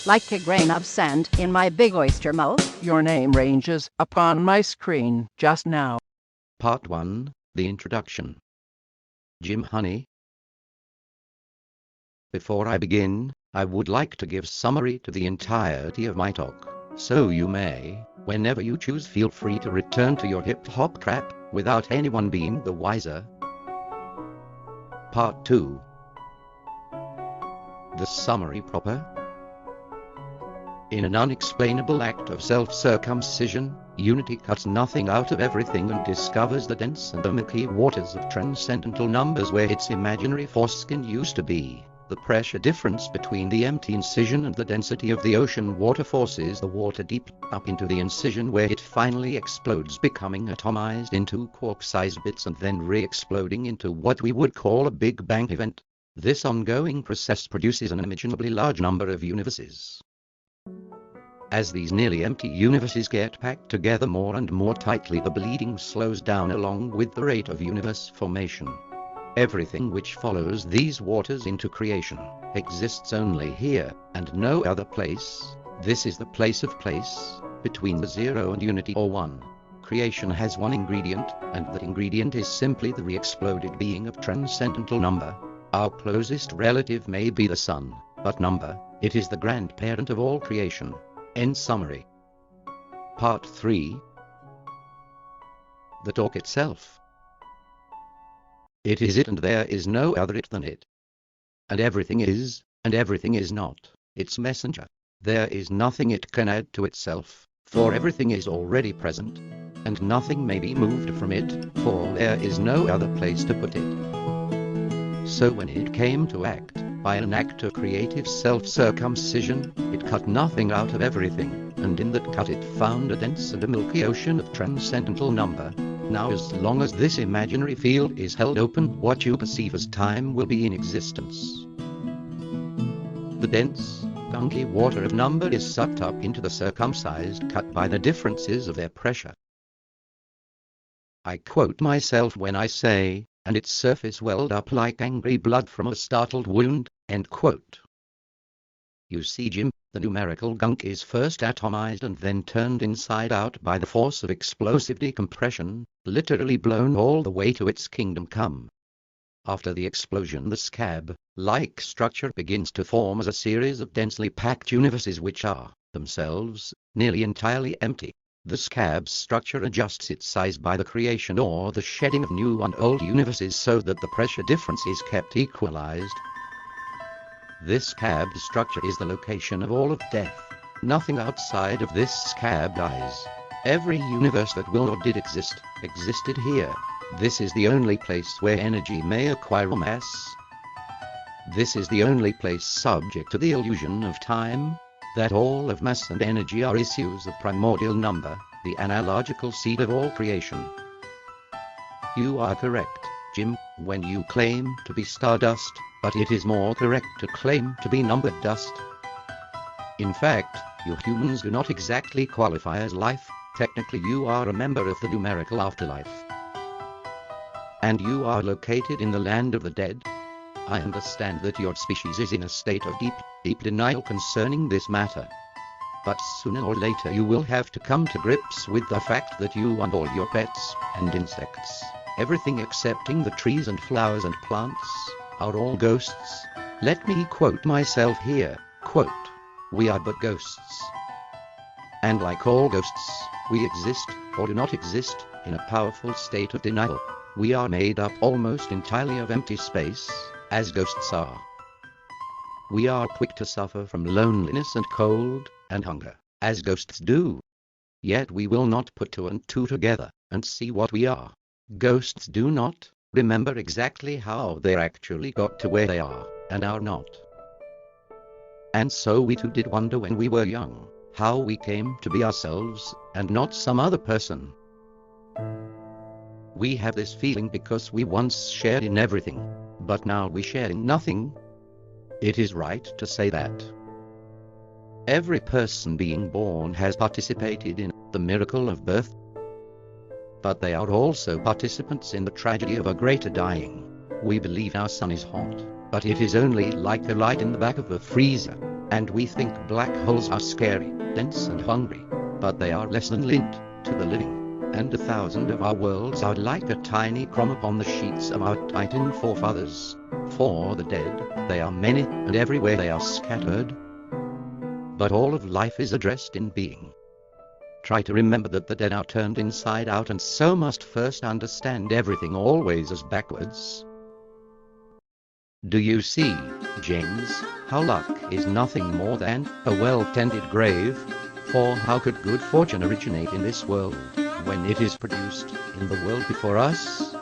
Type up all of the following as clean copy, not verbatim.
like a grain of sand in my big oyster mouth. Your name ranges upon my screen just now. Part 1, the introduction. Jim Honey. Before I begin, I would like to give summary to the entirety of my talk, so you may, whenever you choose, feel free to return to your hip-hop crap, without anyone being the wiser. Part 2. The summary proper. In an unexplainable act of self-circumcision, Unity cuts nothing out of everything and discovers the dense and the milky waters of transcendental numbers where its imaginary foreskin used to be. The pressure difference between the empty incision and the density of the ocean water forces the water deep up into the incision, where it finally explodes, becoming atomized into quark-sized bits and then re-exploding into what we would call a Big Bang event. This ongoing process produces an unimaginably large number of universes. As these nearly empty universes get packed together more and more tightly, the bleeding slows down along with the rate of universe formation. Everything which follows these waters into creation exists only here, and no other place. This is the place of place, between the zero and unity or one. Creation has one ingredient, and that ingredient is simply the re-exploded being of transcendental number. Our closest relative may be the sun, but number, it is the grandparent of all creation. End summary. Part 3. The talk itself. It is it, and there is no other it than it. And everything is not, its messenger. There is nothing it can add to itself, for everything is already present. And nothing may be moved from it, for there is no other place to put it. So when it came to act, by an act of creative self-circumcision, it cut nothing out of everything, and in that cut it found a dense and a milky ocean of transcendental number. Now, as long as this imaginary field is held open, what you perceive as time will be in existence. The dense, gunky water of number is sucked up into the circumcised cut by the differences of their pressure. I quote myself when I say, and its surface welled up like angry blood from a startled wound, end quote. You see, Jim, the numerical gunk is first atomized and then turned inside out by the force of explosive decompression, literally blown all the way to its kingdom come. After the explosion, the scab-like structure begins to form as a series of densely packed universes which are, themselves, nearly entirely empty. The scab structure adjusts its size by the creation or the shedding of new and old universes so that the pressure difference is kept equalized. This scab structure is the location of all of death. Nothing outside of this scab dies. Every universe that will or did exist, existed here. This is the only place where energy may acquire mass. This is the only place subject to the illusion of time. That all of mass and energy are issues of primordial number, the analogical seed of all creation. You are correct, Jim, when you claim to be stardust, but it is more correct to claim to be numbered dust. In fact, you humans do not exactly qualify as life. Technically you are a member of the numerical afterlife. And you are located in the land of the dead. I understand that your species is in a state of deep denial concerning this matter. But sooner or later you will have to come to grips with the fact that you and all your pets and insects, everything excepting the trees and flowers and plants, are all ghosts. Let me quote myself here, quote, "We are but ghosts. And like all ghosts, we exist, or do not exist, in a powerful state of denial. We are made up almost entirely of empty space, as ghosts are. We are quick to suffer from loneliness and cold, and hunger, as ghosts do. Yet we will not put two and two together, and see what we are. Ghosts do not remember exactly how they actually got to where they are, and are not. And so we too did wonder when we were young, how we came to be ourselves, and not some other person. We have this feeling because we once shared in everything, but now we share in nothing. It is right to say that. Every person being born has participated in the miracle of birth, but they are also participants in the tragedy of a greater dying. We believe our sun is hot, but it is only like a light in the back of a freezer. And we think black holes are scary, dense and hungry, but they are less than lint to the living. And 1,000 of our worlds are like a tiny crumb upon the sheets of our Titan forefathers. For the dead, they are many, and everywhere they are scattered. But all of life is addressed in being. Try to remember that the dead are turned inside out, and so must first understand everything always as backwards. Do you see, James, how luck is nothing more than a well-tended grave? For how could good fortune originate in this world, when it is produced in the world before us?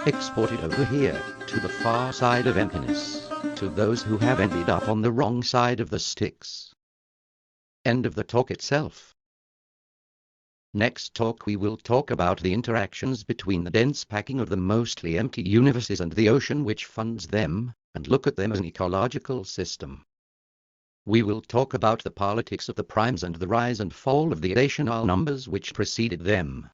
Exported over here, to the far side of emptiness, to those who have ended up on the wrong side of the sticks. End of the talk itself. Next talk we will talk about the interactions between the dense packing of the mostly empty universes and the ocean which funds them, and look at them as an ecological system. We will talk about the politics of the primes and the rise and fall of the irrational numbers which preceded them.